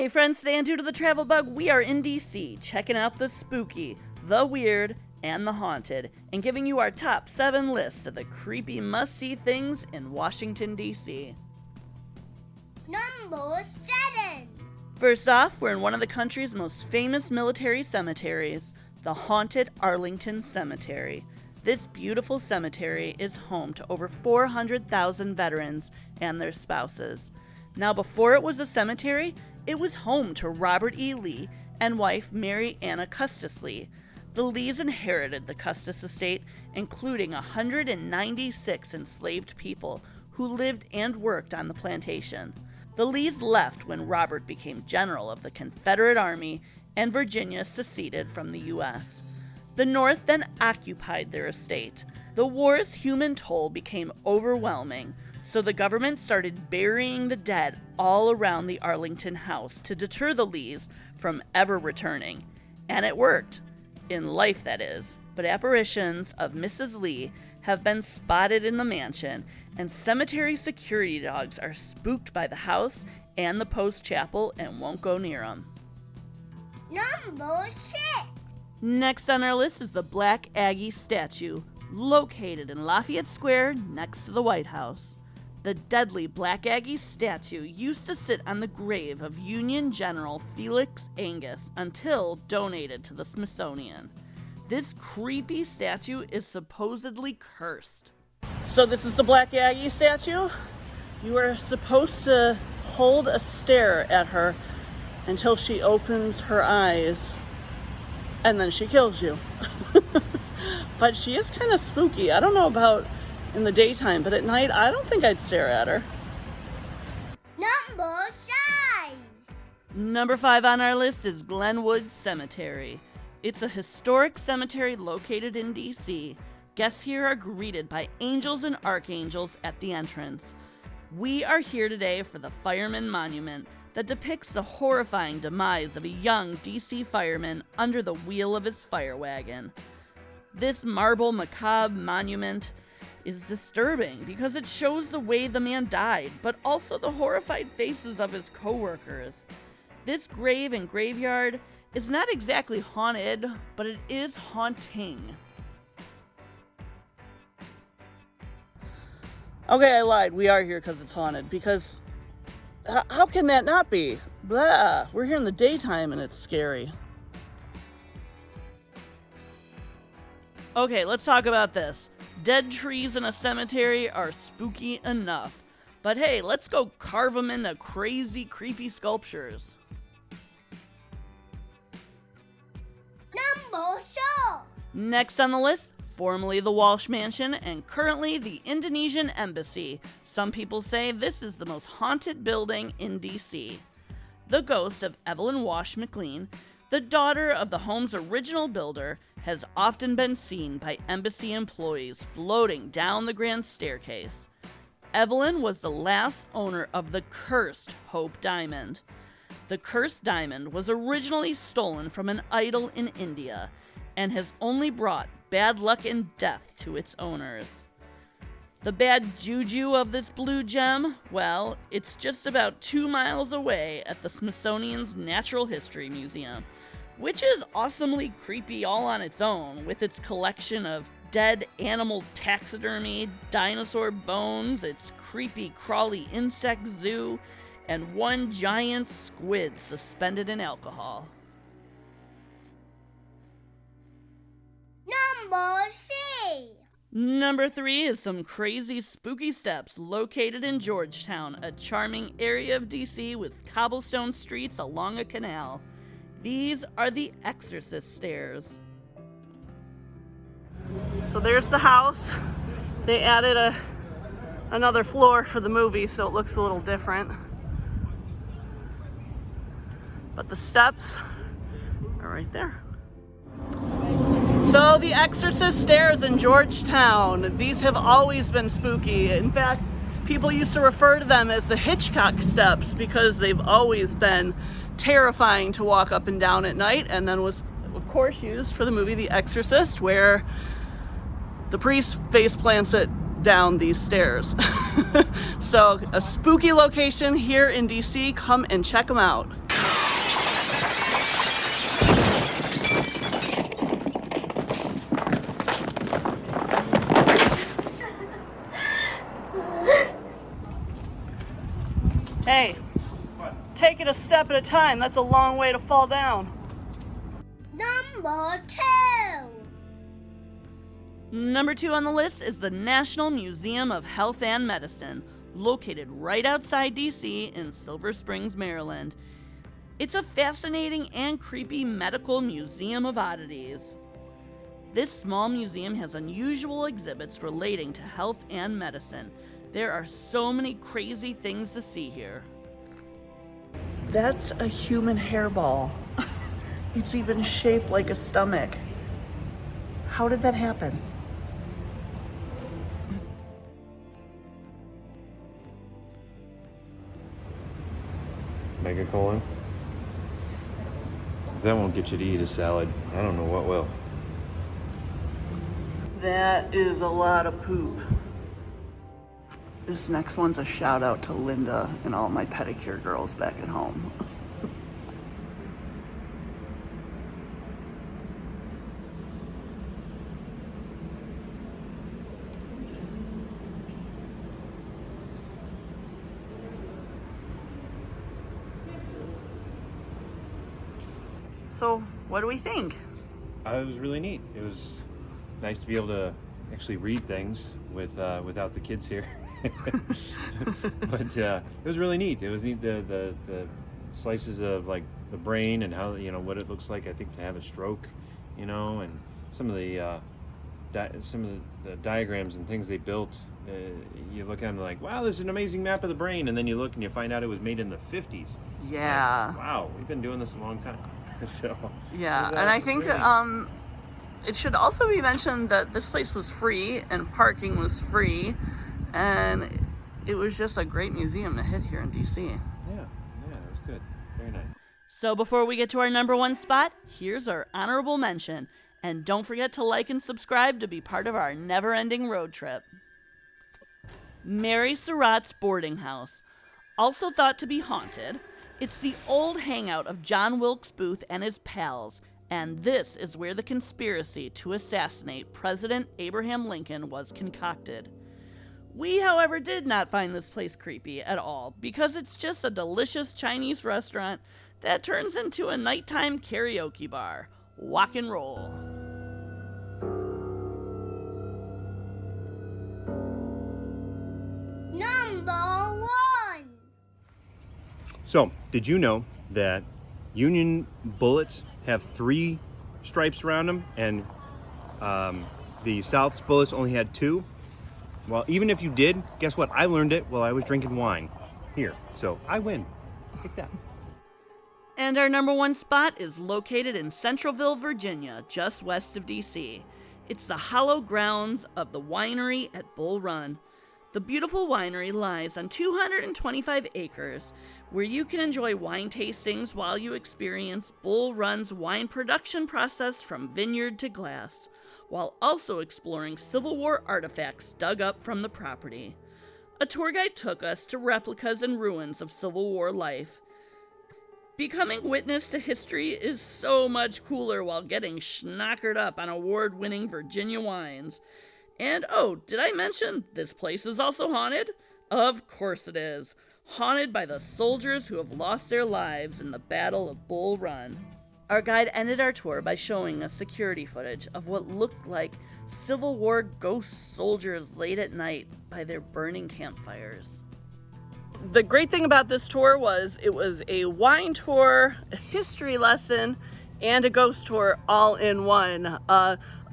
Hey friends, today on Due to the Travel Bug, we are in DC, checking out the spooky, the weird, and the haunted, and giving you our top 7 list of the creepy must-see things in Washington, DC. Number 7. First off, we're in one of the country's most famous military cemeteries, the haunted Arlington Cemetery. This beautiful cemetery is home to over 400,000 veterans and their spouses. Now, before it was a cemetery, it was home to Robert E. Lee and wife Mary Anna Custis Lee. The Lees inherited the Custis estate, including 196 enslaved people who lived and worked on the plantation. The Lees left when Robert became general of the Confederate Army and Virginia seceded from the U.S. The North then occupied their estate. The war's human toll became overwhelming, so the government started burying the dead all around the Arlington House to deter the Lees from ever returning. And it worked. In life, that is. But apparitions of Mrs. Lee have been spotted in the mansion, and cemetery security dogs are spooked by the house and the post chapel and won't go near them. Number 6. Next on our list is the Black Aggie statue, located in Lafayette Square next to the White House. The deadly Black Aggie statue used to sit on the grave of Union General Felix Angus until donated to the Smithsonian. This creepy statue is supposedly cursed. So this is the Black Aggie statue? You are supposed to hold a stare at her until she opens her eyes, and then she kills you. But she is kind of spooky. I don't know about in the daytime, but at night, I don't think I'd stare at her. Number 5. Number 5 on our list is Glenwood Cemetery. It's a historic cemetery located in DC. Guests here are greeted by angels and archangels at the entrance. We are here today for the Fireman Monument that depicts the horrifying demise of a young DC fireman under the wheel of his fire wagon. This marble macabre monument is disturbing because it shows the way the man died, but also the horrified faces of his co-workers. This grave and graveyard is not exactly haunted, but it is haunting. Okay, I lied. We are here because it's haunted, because how can that not be? Blah. We're here in the daytime and it's scary. Okay, let's talk about this. Dead trees in a cemetery are spooky enough. But hey, let's go carve them into crazy, creepy sculptures. Number 4. Next on the list, formerly the Walsh Mansion and currently the Indonesian Embassy. Some people say this is the most haunted building in DC. The ghost of Evelyn Wash McLean, the daughter of the home's original builder, has often been seen by embassy employees floating down the grand staircase. Evelyn was the last owner of the cursed Hope Diamond. The cursed diamond was originally stolen from an idol in India and has only brought bad luck and death to its owners. The bad juju of this blue gem? Well, it's just about 2 miles away at the Smithsonian's Natural History Museum, which is awesomely creepy all on its own, with its collection of dead animal taxidermy, dinosaur bones, its creepy crawly insect zoo, and one giant squid suspended in alcohol. Number 3. Number 3 is some crazy spooky steps located in Georgetown, a charming area of DC with cobblestone streets along a canal. These are the Exorcist Stairs. So there's the house. They added another floor for the movie, so it looks a little different. But the steps are right there. So the Exorcist Stairs in Georgetown, these have always been spooky. In fact, people used to refer to them as the Hitchcock Steps because they've always been terrifying to walk up and down at night, and then was, of course, used for the movie The Exorcist, where the priest face plants it down these stairs. So a spooky location here in DC. Come and check them out. Hey, take it a step at a time. That's a long way to fall down. Number 2. Number 2 on the list is the National Museum of Health and Medicine, located right outside D.C. in Silver Springs, Maryland. It's a fascinating and creepy medical museum of oddities. This small museum has unusual exhibits relating to health and medicine. There are so many crazy things to see here. That's a human hairball. It's even shaped like a stomach. How did that happen? Megacolon. If that won't get you to eat a salad, I don't know what will. That is a lot of poop. This next one's a shout out to Linda and all my pedicure girls back at home. So, what do we think? It was really neat. It was nice to be able to actually read things without the kids here. But it was really neat. It was neat the slices of like the brain and how what it looks like. I think to have a stroke, and some of the diagrams and things they built. You look at them like, wow, this is an amazing map of the brain, and then you look and you find out it was made in the 50s. Yeah. Like, wow, we've been doing this a long time. So yeah, and I think really... it should also be mentioned that this place was free and parking was free, and it was just a great museum to hit here in DC. Yeah, it was good. Very nice. So before we get to our number 1 spot, here's our honorable mention. And don't forget to like and subscribe to be part of our never-ending road trip. Mary Surratt's boarding house. Also thought to be haunted, it's the old hangout of John Wilkes Booth and his pals, and this is where the conspiracy to assassinate President Abraham Lincoln was concocted. We, however, did not find this place creepy at all, because it's just a delicious Chinese restaurant that turns into a nighttime karaoke bar. Walk and roll. Number 1. So, did you know that Union bullets have 3 stripes around them, and the South's bullets only had 2? Well, even if you did, guess what? I learned it while I was drinking wine here. So, I win. Take that. And our number 1 spot is located in Centralville, Virginia, just west of D.C. It's the hallowed grounds of the winery at Bull Run. The beautiful winery lies on 225 acres, where you can enjoy wine tastings while you experience Bull Run's wine production process from vineyard to glass, while also exploring Civil War artifacts dug up from the property. A tour guide took us to replicas and ruins of Civil War life. Becoming witness to history is so much cooler while getting schnockered up on award-winning Virginia wines. And oh, did I mention this place is also haunted? Of course it is. Haunted by the soldiers who have lost their lives in the Battle of Bull Run. Our guide ended our tour by showing us security footage of what looked like Civil War ghost soldiers late at night by their burning campfires. The great thing about this tour was it was a wine tour, a history lesson, and a ghost tour all in one.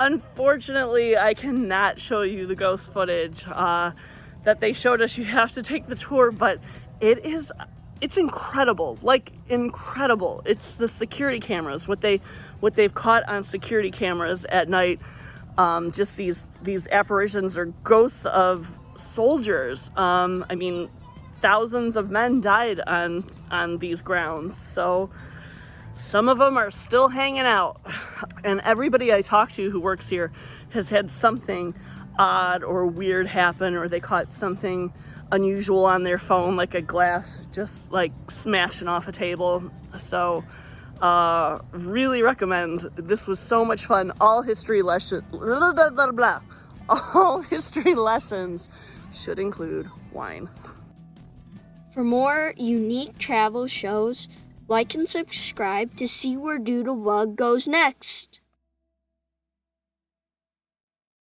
Unfortunately, I cannot show you the ghost footage that they showed us. You have to take the tour, but it's incredible, like incredible. It's the security cameras, what they've caught on security cameras at night. Just these apparitions or ghosts of soldiers. I mean, thousands of men died on these grounds, so some of them are still hanging out. And everybody I talk to who works here has had something odd or weird happen, or they caught something unusual on their phone, like a glass just like smashing off a table. So really recommend. This was so much fun. All history lessons should include wine. For more unique travel shows, like and subscribe to see where Doodlebug goes next.